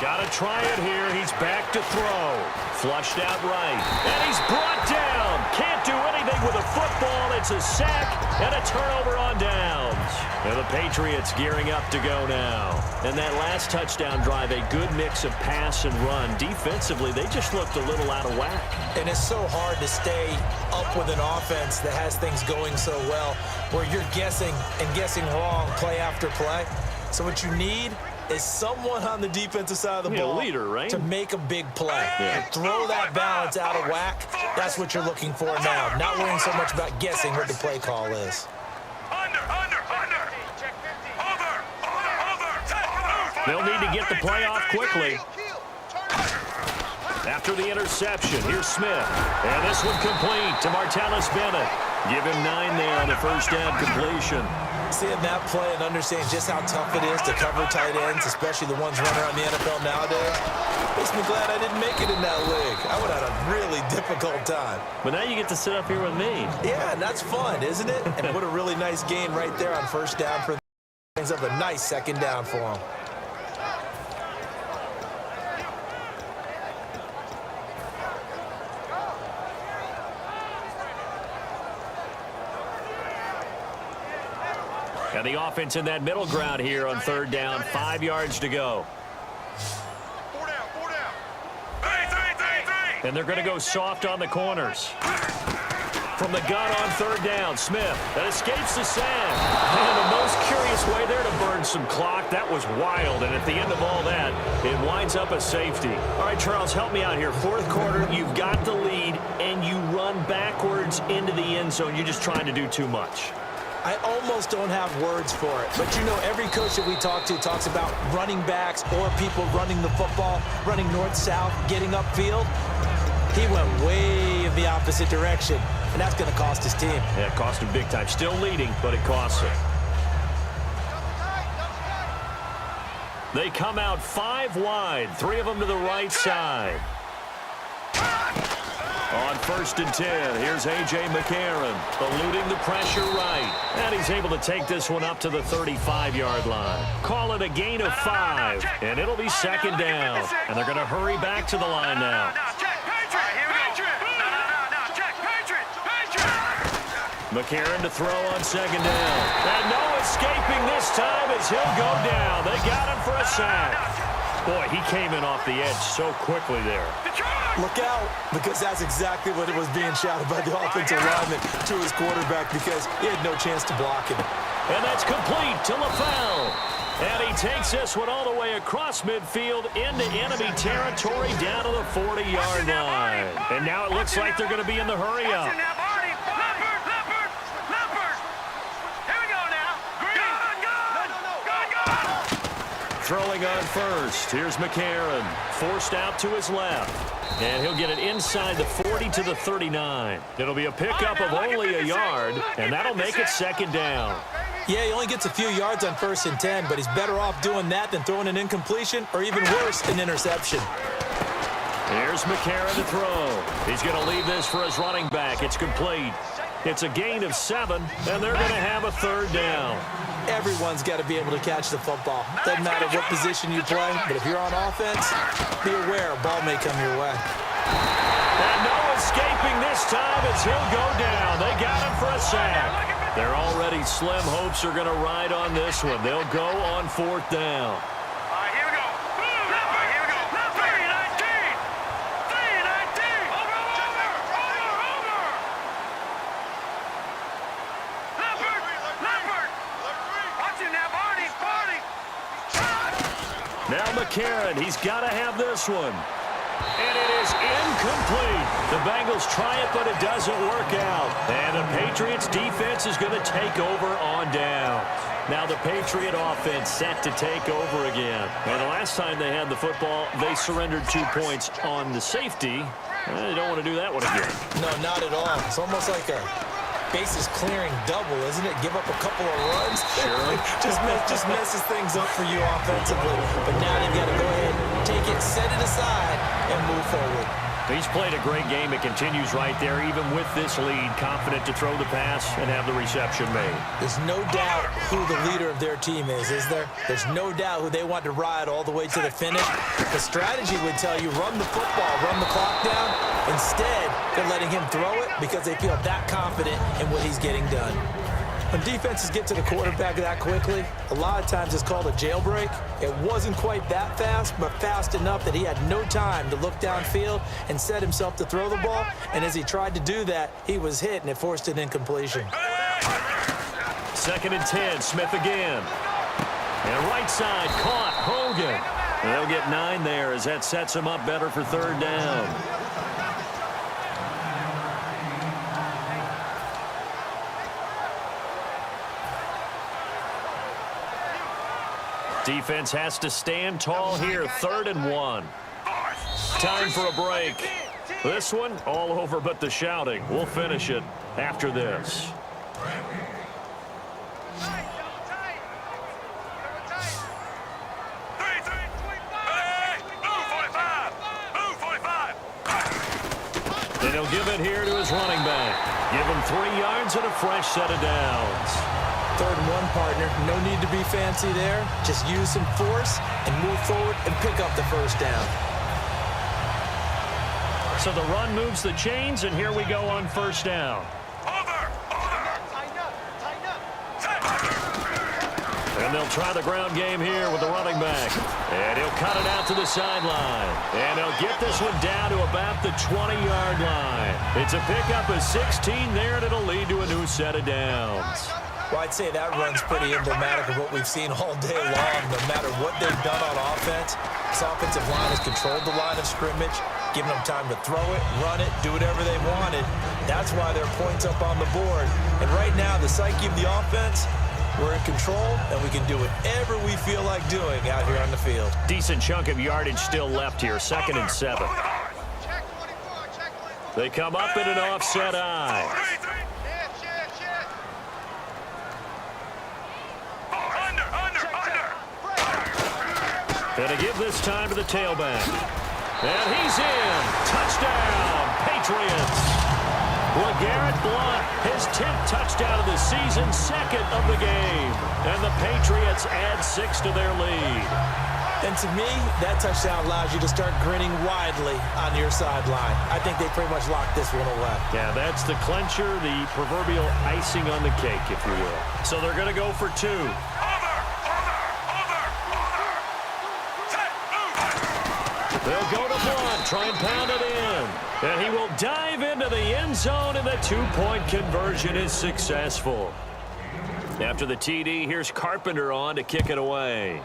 S1: Got to try it here. He's back to throw. Flushed out right. And he's brought down. Can't do anything with a football. It's a sack and a turnover on downs. And the Patriots gearing up to go now. And that last touchdown drive, a good mix of pass and run. Defensively, they just looked a little out of whack.
S2: And it's so hard to stay up with an offense that has things going so well, where you're guessing and guessing wrong play after play. So what you need is someone on the defensive side of the ball,
S1: leader, right?
S2: to make a big play. And throw that balance out of whack. That's what you're looking for now. Not worrying so much about guessing what the play call is.
S1: They'll need to get the play off quickly. After the interception, here's Smith. And this one complete to Martellus Bennett. Give him 9 there on the first down completion.
S2: Seeing that play and understanding just how tough it is to cover tight ends, especially the ones running around the NFL nowadays, makes me glad I didn't make it in that league. I would have had a really difficult time.
S1: But now you get to sit up here with me.
S2: Yeah, and that's fun, isn't it? And what a really nice game right there on first down for things up a nice second down for him.
S1: And the offense in that middle ground here on 3rd down. 5 yards to go.
S3: 4 down, 4 down.
S1: And they're going to go soft on the corners. From the gun on 3rd down, Smith. That escapes the sack. And the most curious way there to burn some clock. That was wild. And at the end of all that, it winds up a safety. All right, Charles, help me out here. 4th quarter, you've got the lead, and you run backwards into the end zone. You're just trying to do too much.
S2: I almost don't have words for it. But, you know, every coach that we talk to talks about running backs or people running the football, running north-south, getting upfield. He went way in the opposite direction, and that's going to cost his team.
S1: Yeah, it cost him big time. Still leading, but it costs him. They come out 5 wide, 3 of them to the right side. On 1st and 10, here's A.J. McCarron, eluding the pressure right. And he's able to take this one up to the 35-yard line. Call it a gain of 5, and it'll be 2nd down. And they're going to hurry back to the line now. McCarron to throw on 2nd down. And no escaping this time as he'll go down. They got him for a sack. Boy, he came in off the edge so quickly there.
S2: Look out, because that's exactly what it was being shouted by the offensive lineman to his quarterback, because he had no chance to block him.
S1: And that's complete to LaFell. And he takes this one all the way across midfield into enemy territory down to the 40-yard line. And now it looks like they're going to be in the hurry-up. Throwing on first. Here's McCarron. Forced out to his left. And he'll get it inside the 40 to the 39. It'll be a pickup of only a yard, and that'll make it second down.
S2: Yeah, he only gets a few yards on 1st and 10, but he's better off doing that than throwing an incompletion or even worse, an interception.
S1: Here's McCarron to throw. He's going to leave this for his running back. It's complete. It's a gain of 7, and they're going to have a 3rd down.
S2: Everyone's got to be able to catch the football. Doesn't matter what position you play, but if you're on offense, be aware a ball may come your way.
S1: And no escaping this time as he'll go down. They got him for a sack. Their already slim hopes are going to ride on this one. They'll go on 4th down.
S3: Here we go. Here we go. 3-19. 3-19. Over. Leopard. Watch him now, Barney.
S1: Now McCarron, he's got to have this one. And it is incomplete. The Bengals try it, but it doesn't work out. And the Patriots defense is going to take over on down. Now the Patriot offense set to take over again. And the last time they had the football, they surrendered 2 points on the safety. They don't want to do that one again.
S2: No, not at all. It's almost like a bases clearing double, isn't it? Give up a couple of runs.
S1: Sure.
S2: just messes things up for you offensively. But now they've got to go ahead, take it, set it aside, and move forward.
S1: He's played a great game. It continues right there, even with this lead, confident to throw the pass and have the reception made.
S2: There's no doubt who the leader of their team is there? There's no doubt who they want to ride all the way to the finish. The strategy would tell you run the football, run the clock down. Instead, they're letting him throw it because they feel that confident in what he's getting done. When defenses get to the quarterback that quickly, a lot of times it's called a jailbreak. It wasn't quite that fast, but fast enough that he had no time to look downfield and set himself to throw the ball. And as he tried to do that, he was hit, and it forced an incompletion.
S1: 2nd and 10, Smith again. And right side, caught, Hogan. And they'll get 9 there as that sets him up better for 3rd down. Defense has to stand tall here, 3rd and 1. Time for a break. This one, all over but the shouting. We'll finish it after this. And he'll give it here to his running back. Give him 3 yards and a fresh set of downs.
S2: 3rd and 1, partner. No need to be fancy there. Just use some force and move forward and pick up the 1st down.
S1: So the run moves the chains, and here we go on 1st down. And they'll try the ground game here with the running back. And he'll cut it out to the sideline. And they'll get this one down to about the 20-yard line. It's a pickup of 16 there, and it'll lead to a new set of downs.
S2: Well, I'd say that run's pretty emblematic of what we've seen all day long. No matter what they've done on offense, this offensive line has controlled the line of scrimmage, giving them time to throw it, run it, do whatever they wanted. That's why there are points up on the board. And right now, the psyche of the offense, we're in control, and we can do whatever we feel like doing out here on the field.
S1: Decent chunk of yardage still left here, 2nd and 7. They come up in an offset eye. And to give this time to the tailback. And he's in. Touchdown, Patriots. LeGarrette Blount, his 10th touchdown of the season, 2nd of the game. And the Patriots add 6 to their lead.
S2: And to me, that touchdown allows you to start grinning widely on your sideline. I think they pretty much locked this one away.
S1: Yeah, that's the clincher, the proverbial icing on the cake, if you will. So they're going to go for 2. They'll go to Blount, try and pound it in. And he will dive into the end zone, and the 2-point conversion is successful. After the TD, here's Carpenter on to kick it away.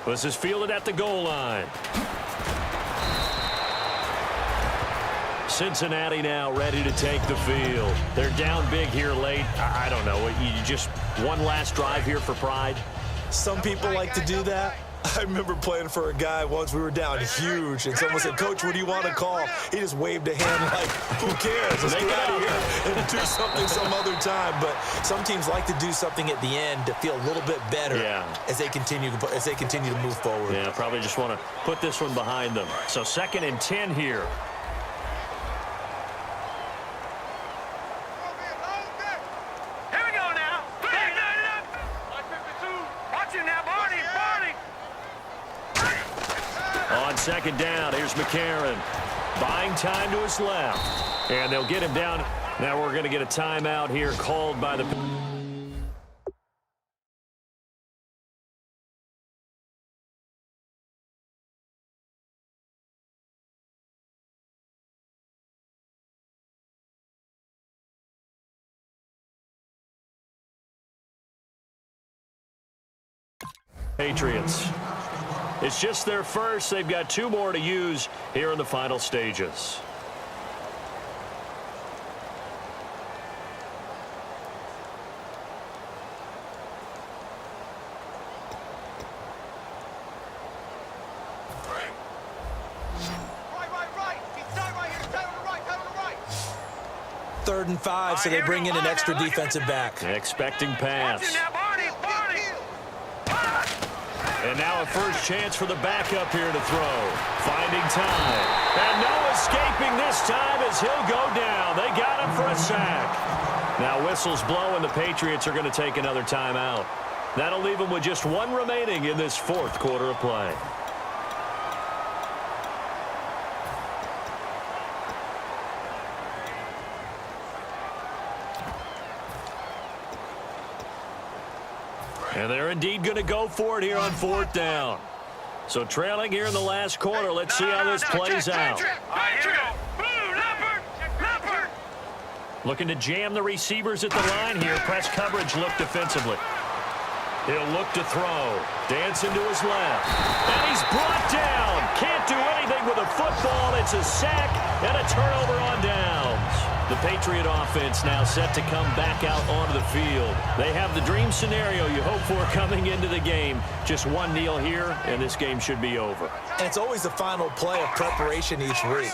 S1: This is fielded at the goal line. Cincinnati now ready to take the field. They're down big here late. I don't know. You just one last drive here for pride?
S2: Some people like to do that. I remember playing for a guy once. We were down huge, and someone said, "Coach, what do you want to call?" He just waved a hand like, "Who cares? Let's get out of here and do something some other time." But some teams like to do something at the end to feel a little bit better as they continue to move forward.
S1: Yeah, probably just want to put this one behind them. So 2nd and 10 here. On 2nd down, here's McCarron. Buying time to his left. And they'll get him down. Now we're going to get a timeout here called by the Patriots. It's just their first. They've got 2 more to use here in the final stages.
S2: Third and 5, so they bring in an extra defensive back.
S1: Expecting pass. And now a first chance for the backup here to throw. Finding time. And no escaping this time as he'll go down. They got him for a sack. Now whistles blow and the Patriots are going to take another timeout. That'll leave them with just 1 remaining in this 4th quarter of play. And they're indeed going to go for it here on 4th down. So trailing here in the last quarter. Let's see how this plays out. Looking to jam the receivers at the line here. Press coverage look defensively. He'll look to throw. Dancing to his left. And he's brought down. Can't do anything with a football. It's a sack and a turnover on downs. The Patriot offense now set to come back out onto the field. They have the dream scenario you hope for coming into the game. Just 1 kneel here, and this game should be over.
S2: And it's always the final play of preparation each week.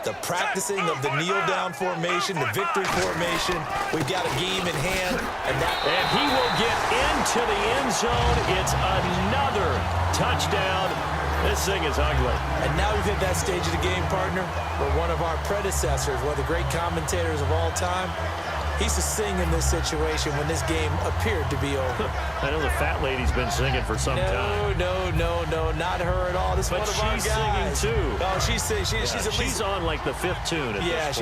S2: The practicing of the kneel-down formation, the victory formation. We've got a game in hand.
S1: And he will get into the end zone. It's another touchdown. This thing is ugly.
S2: And now we've hit that stage of the game, partner, where one of our predecessors, one of the great commentators of all time, he used to sing in this situation when this game appeared to be over.
S1: I know the fat lady's been singing for some time.
S2: No, not her at all. This is one of our guys.
S1: But she's singing too.
S2: Oh, she's singing.
S1: She's on like the 5th tune.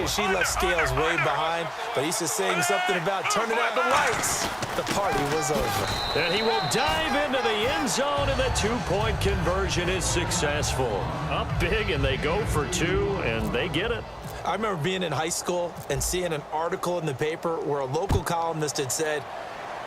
S2: She left Scales way behind, but he used to sing something about turning out the lights. The party was over.
S1: And he will dive into the end zone, and the 2-point conversion is successful. Up big, and they go for 2, and they get it.
S2: I remember being in high school and seeing an article in the paper where a local columnist had said,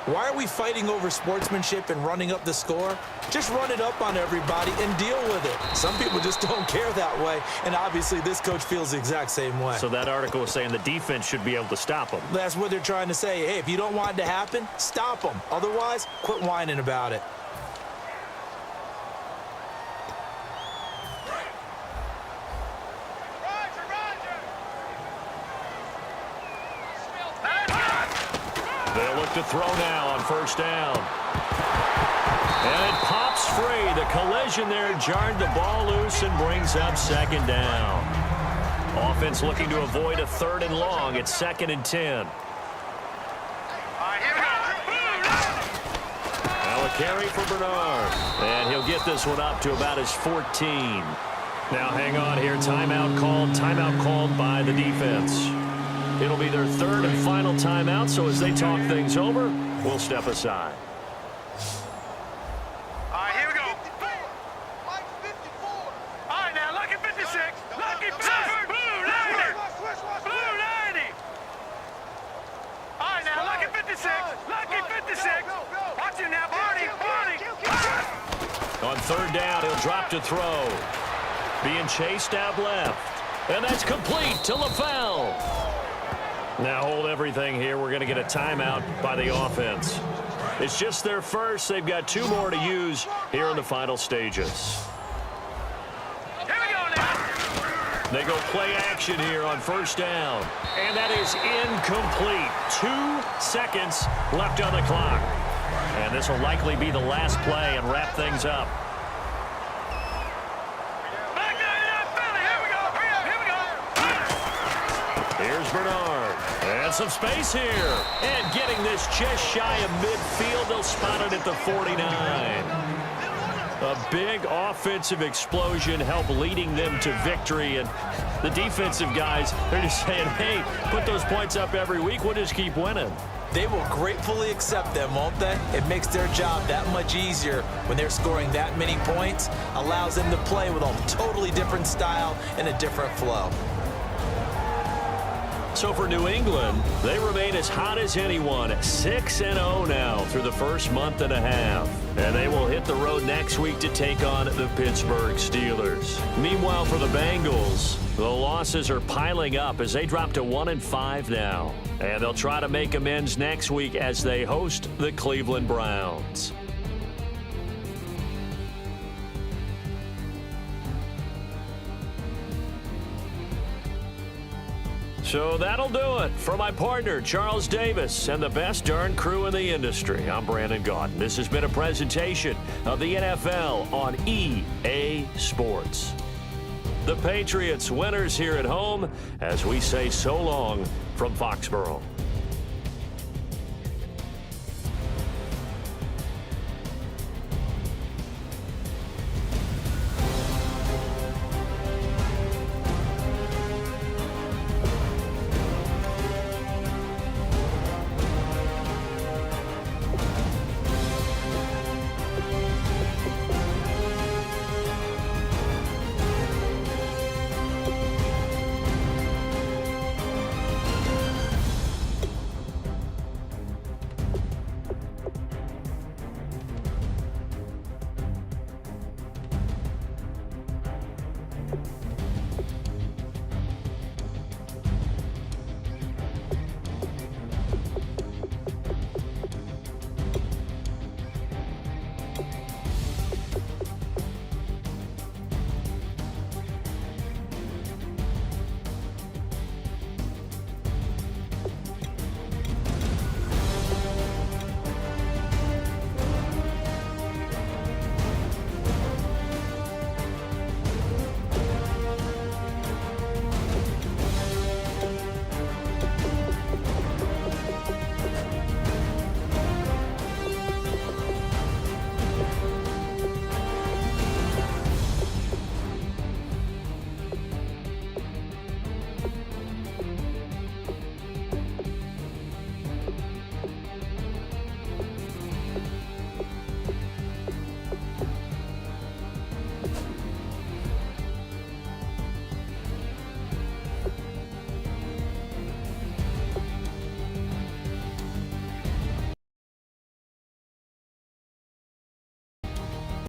S2: "Why are we fighting over sportsmanship and running up the score? Just run it up on everybody and deal with it." Some people just don't care that way, and obviously this coach feels the exact same way.
S1: So that article was saying the defense should be able to stop them.
S2: That's what they're trying to say. Hey, if you don't want it to happen, stop them. Otherwise, quit whining about it.
S1: They'll look to throw now on 1st down. And it pops free. The collision there jarred the ball loose and brings up 2nd down. Offense looking to avoid a 3rd and long. It's 2nd and 10. Now a carry for Bernard. And he'll get this one up to about his 14. Now hang on here. Timeout called by the defense. It'll be their 3rd and final timeout, so as they talk things over, we'll step aside.
S3: All right, here we go. Mike 54. All right, now, lucky 56. Lucky 56. Blue 90. Blue 90. All right, now, lucky 56. Lucky 56. Watch him now, Barney.
S1: On 3rd down, he'll drop to throw. Being chased out left. And that's complete to LaFell. Now hold everything here. We're going to get a timeout by the offense. It's just their first. They've got 2 more to use here in the final stages.
S3: Here we go now.
S1: They go play action here on first down. And that is incomplete. 2 seconds left on the clock. And this will likely be the last play and wrap things up.
S3: Back there, Philly. Here we go. Here we go.
S1: Here's Bernard. And some space here. And getting this just shy of midfield. They'll spot it at the 49. A big offensive explosion helped leading them to victory. And the defensive guys, they're just saying, hey, put those points up every week. We'll just keep winning.
S2: They will gratefully accept them, won't they? It makes their job that much easier when they're scoring that many points. Allows them to play with a totally different style and a different flow.
S1: So for New England, they remain as hot as anyone, 6-0 now through the first month and a half. And they will hit the road next week to take on the Pittsburgh Steelers. Meanwhile, for the Bengals, the losses are piling up as they drop to 1-5 now. And they'll try to make amends next week as they host the Cleveland Browns. So that'll do it. For my partner, Charles Davis, and the best darn crew in the industry, I'm Brandon Gaudin. This has been a presentation of the NFL on EA Sports. The Patriots winners here at home as we say so long from Foxborough.